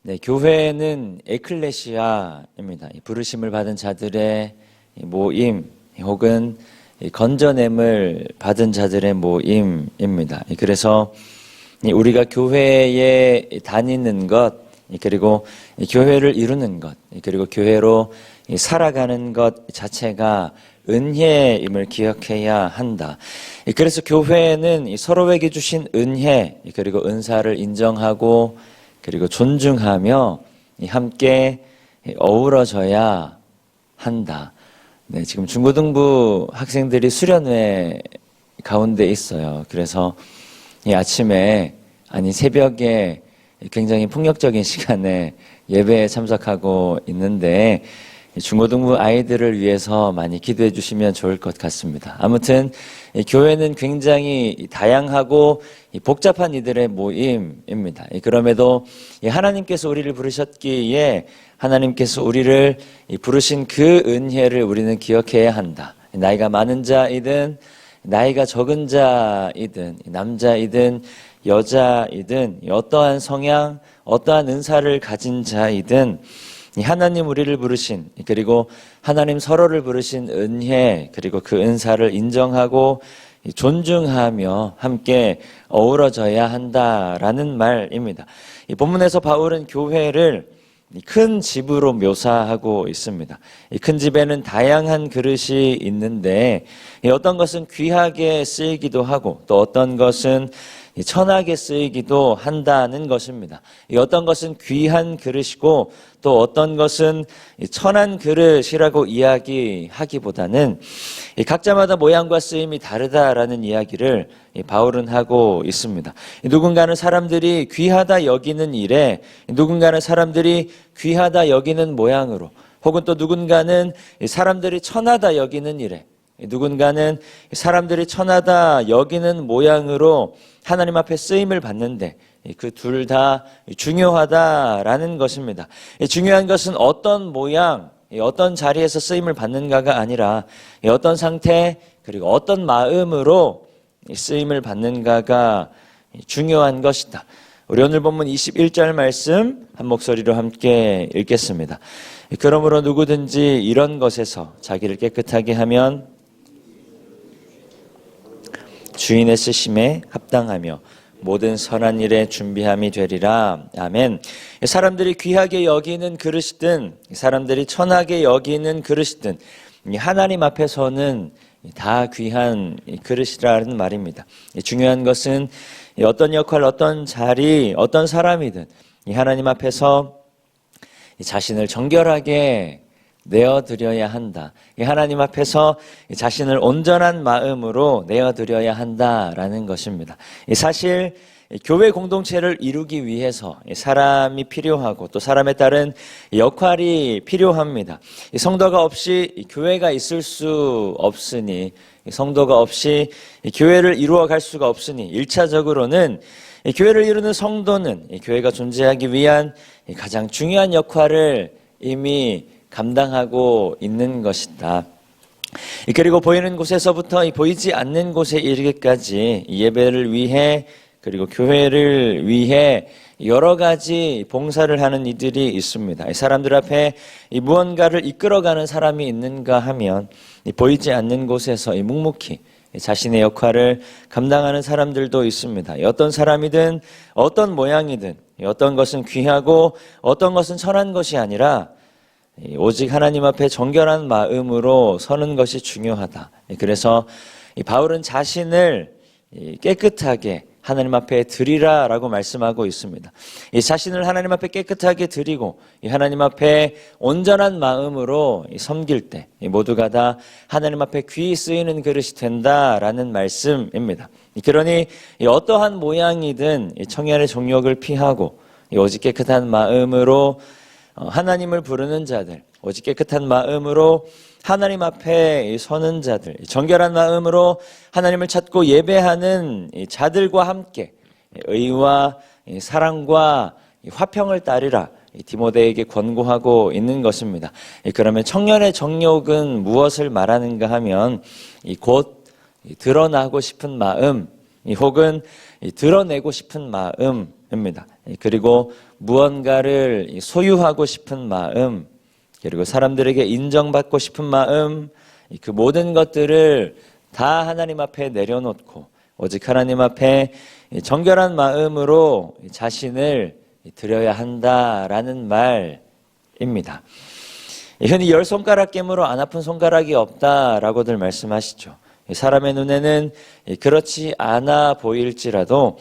네, 교회는 에클레시아입니다. 부르심을 받은 자들의 모임 혹은 건져냄을 받은 자들의 모임입니다. 그래서 우리가 교회에 다니는 것, 그리고 교회를 이루는 것, 그리고 교회로 살아가는 것 자체가 은혜임을 기억해야 한다. 그래서 교회는 서로에게 주신 은혜, 그리고 은사를 인정하고 그리고 존중하며 함께 어우러져야 한다. 네, 지금 중고등부 학생들이 수련회 가운데 있어요. 그래서 아침에, 새벽에 굉장히 폭력적인 시간에 예배에 참석하고 있는데 중고등부 아이들을 위해서 많이 기도해 주시면 좋을 것 같습니다. 아무튼 교회는 굉장히 다양하고 복잡한 이들의 모임입니다. 그럼에도 하나님께서 우리를 부르셨기에 하나님께서 우리를 부르신 그 은혜를 우리는 기억해야 한다. 나이가 많은 자이든 나이가 적은 자이든 남자이든 여자이든 어떠한 성향, 어떠한 은사를 가진 자이든 하나님 우리를 부르신, 그리고 하나님 서로를 부르신 은혜, 그리고 그 은사를 인정하고 존중하며 함께 어우러져야 한다라는 말입니다. 이 본문에서 바울은 교회를 큰 집으로 묘사하고 있습니다. 이 큰 집에는 다양한 그릇이 있는데 어떤 것은 귀하게 쓰이기도 하고 또 어떤 것은 천하게 쓰이기도 한다는 것입니다. 어떤 것은 귀한 그릇이고 또 어떤 것은 천한 그릇이라고 이야기하기보다는 각자마다 모양과 쓰임이 다르다라는 이야기를 바울은 하고 있습니다. 누군가는 사람들이 귀하다 여기는 일에, 누군가는 사람들이 귀하다 여기는 모양으로, 혹은 또 누군가는 사람들이 천하다 여기는 일에, 누군가는 사람들이 천하다 여기는 모양으로 하나님 앞에 쓰임을 받는데 그 둘 다 중요하다라는 것입니다. 중요한 것은 어떤 모양, 어떤 자리에서 쓰임을 받는가가 아니라 어떤 상태 그리고 어떤 마음으로 쓰임을 받는가가 중요한 것이다. 우리 오늘 본문 21절 말씀 한 목소리로 함께 읽겠습니다. 그러므로 누구든지 이런 것에서 자기를 깨끗하게 하면 주인의 쓰심에 합당하며 모든 선한 일에 준비함이 되리라. 아멘. 사람들이 귀하게 여기는 그릇이든 사람들이 천하게 여기는 그릇이든 하나님 앞에서는 다 귀한 그릇이라는 말입니다. 중요한 것은 어떤 역할, 어떤 자리, 어떤 사람이든 하나님 앞에서 자신을 정결하게 내어드려야 한다. 하나님 앞에서 자신을 온전한 마음으로 내어드려야 한다라는 것입니다. 사실 교회 공동체를 이루기 위해서 사람이 필요하고 또 사람에 따른 역할이 필요합니다. 성도가 없이 교회가 있을 수 없으니, 성도가 없이 교회를 이루어 갈 수가 없으니 1차적으로는 교회를 이루는 성도는 교회가 존재하기 위한 가장 중요한 역할을 이미 감당하고 있는 것이다. 그리고 보이는 곳에서부터 보이지 않는 곳에 이르기까지 예배를 위해 그리고 교회를 위해 여러 가지 봉사를 하는 이들이 있습니다. 사람들 앞에 무언가를 이끌어가는 사람이 있는가 하면 보이지 않는 곳에서 묵묵히 자신의 역할을 감당하는 사람들도 있습니다. 어떤 사람이든 어떤 모양이든 어떤 것은 귀하고 어떤 것은 천한 것이 아니라 오직 하나님 앞에 정결한 마음으로 서는 것이 중요하다. 그래서 바울은 자신을 깨끗하게 하나님 앞에 드리라라고 말씀하고 있습니다. 이 자신을 하나님 앞에 깨끗하게 드리고 하나님 앞에 온전한 마음으로 섬길 때 모두가 다 하나님 앞에 귀히 쓰이는 그릇이 된다라는 말씀입니다. 그러니 어떠한 모양이든 청년의 정욕을 피하고 오직 깨끗한 마음으로 하나님을 부르는 자들, 오직 깨끗한 마음으로 하나님 앞에 서는 자들, 정결한 마음으로 하나님을 찾고 예배하는 자들과 함께 의와 사랑과 화평을 따르라 디모데에게 권고하고 있는 것입니다. 그러면 청년의 정욕은 무엇을 말하는가 하면 곧 드러나고 싶은 마음 혹은 드러내고 싶은 마음입니다. 그리고 무언가를 소유하고 싶은 마음, 그리고 사람들에게 인정받고 싶은 마음, 그 모든 것들을 다 하나님 앞에 내려놓고 오직 하나님 앞에 정결한 마음으로 자신을 드려야 한다라는 말입니다. 흔히 10손가락 깨물어 안 아픈 손가락이 없다라고들 말씀하시죠. 사람의 눈에는 그렇지 않아 보일지라도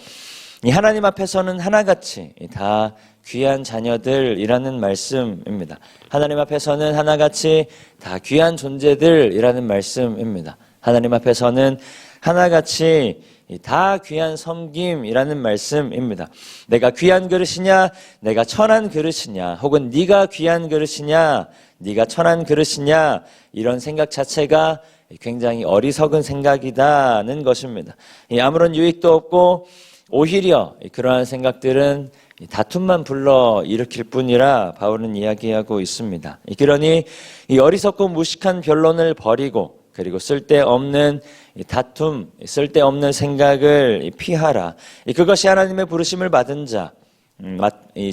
하나님 앞에서는 하나같이 다 귀한 자녀들이라는 말씀입니다. 하나님 앞에서는 하나같이 다 귀한 존재들이라는 말씀입니다. 하나님 앞에서는 하나같이 다 귀한 섬김이라는 말씀입니다. 내가 귀한 그릇이냐, 내가 천한 그릇이냐, 혹은 네가 귀한 그릇이냐, 네가 천한 그릇이냐, 이런 생각 자체가 굉장히 어리석은 생각이다는 것입니다. 아무런 유익도 없고 오히려 그러한 생각들은 다툼만 불러 일으킬 뿐이라 바울은 이야기하고 있습니다. 그러니 이 어리석고 무식한 변론을 버리고 그리고 쓸데없는 다툼, 쓸데없는 생각을 피하라. 그것이 하나님의 부르심을 받은 자,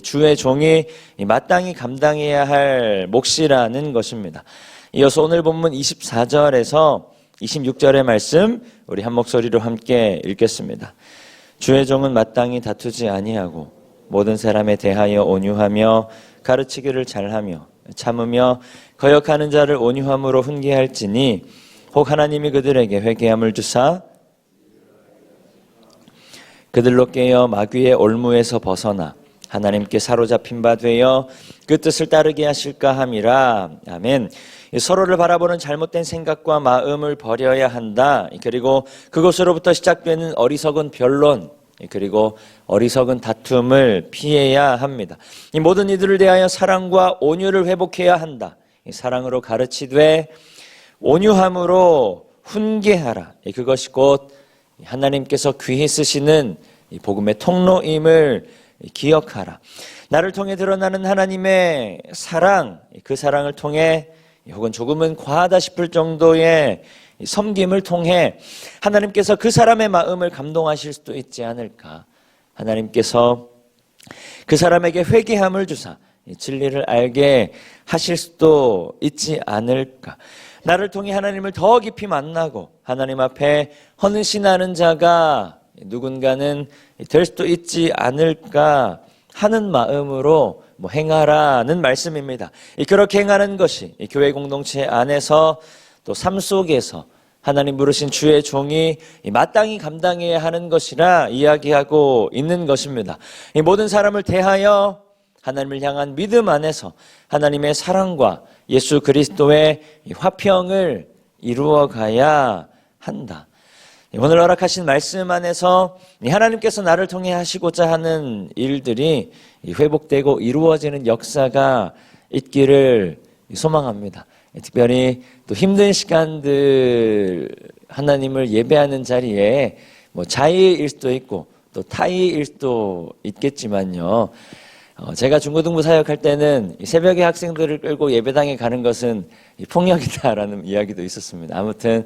주의 종이 마땅히 감당해야 할 몫이라는 것입니다. 이어서 오늘 본문 24절에서 26절의 말씀 우리 한 목소리로 함께 읽겠습니다. 주의 종은 마땅히 다투지 아니하고 모든 사람에 대하여 온유하며 가르치기를 잘하며 참으며 거역하는 자를 온유함으로 훈계할지니 혹 하나님이 그들에게 회개함을 주사 그들로 깨어 마귀의 올무에서 벗어나 하나님께 사로잡힌 바 되어 그 뜻을 따르게 하실까 함이라. 아멘. 서로를 바라보는 잘못된 생각과 마음을 버려야 한다. 그리고 그것으로부터 시작되는 어리석은 변론, 그리고 어리석은 다툼을 피해야 합니다. 이 모든 이들을 대하여 사랑과 온유를 회복해야 한다. 사랑으로 가르치되 온유함으로 훈계하라. 그것이 곧 하나님께서 귀히 쓰시는 복음의 통로임을 기억하라. 나를 통해 드러나는 하나님의 사랑, 그 사랑을 통해 혹은 조금은 과하다 싶을 정도의 섬김을 통해 하나님께서 그 사람의 마음을 감동하실 수도 있지 않을까. 하나님께서 그 사람에게 회개함을 주사 진리를 알게 하실 수도 있지 않을까. 나를 통해 하나님을 더 깊이 만나고 하나님 앞에 헌신하는 자가 누군가는 될 수도 있지 않을까 하는 마음으로 행하라는 말씀입니다. 그렇게 행하는 것이 교회 공동체 안에서 또 삶 속에서 하나님 부르신 주의 종이 마땅히 감당해야 하는 것이라 이야기하고 있는 것입니다. 모든 사람을 대하여 하나님을 향한 믿음 안에서 하나님의 사랑과 예수 그리스도의 화평을 이루어가야 한다. 오늘 허락하신 말씀 안에서 하나님께서 나를 통해 하시고자 하는 일들이 회복되고 이루어지는 역사가 있기를 소망합니다. 특별히 또 힘든 시간들 하나님을 예배하는 자리에 자의일 수도 있고 또 타의일 수도 있겠지만요. 제가 중고등부 사역할 때는 새벽에 학생들을 끌고 예배당에 가는 것은 폭력이다라는 이야기도 있었습니다. 아무튼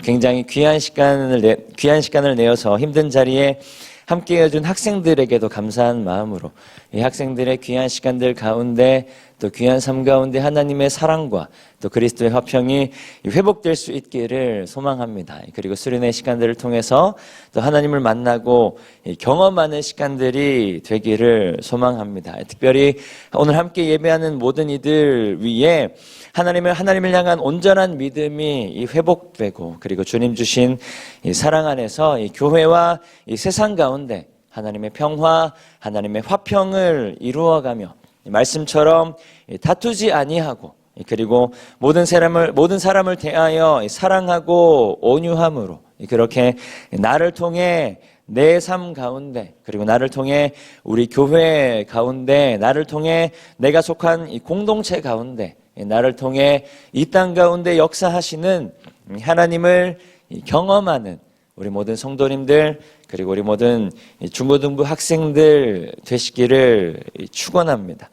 굉장히 귀한 시간을 내어서 힘든 자리에 함께 해준 학생들에게도 감사한 마음으로 이 학생들의 귀한 시간들 가운데 또 귀한 삶 가운데 하나님의 사랑과 또 그리스도의 화평이 회복될 수 있기를 소망합니다. 그리고 수련의 시간들을 통해서 또 하나님을 만나고 경험하는 시간들이 되기를 소망합니다. 특별히 오늘 함께 예배하는 모든 이들 위에 하나님을 향한 온전한 믿음이 회복되고 그리고 주님 주신 이 사랑 안에서 이 교회와 이 세상 가운데 하나님의 평화, 하나님의 화평을 이루어가며 말씀처럼 다투지 아니하고 그리고 모든 사람을 대하여 사랑하고 온유함으로 그렇게 나를 통해 내 삶 가운데 그리고 나를 통해 우리 교회 가운데 나를 통해 내가 속한 이 공동체 가운데 나를 통해 이 땅 가운데 역사하시는 하나님을 경험하는 우리 모든 성도님들 그리고 우리 모든 중고등부 학생들 되시기를 축원합니다.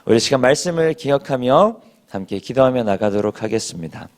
우리 시간 말씀을 기억하며 함께 기도하며 나가도록 하겠습니다.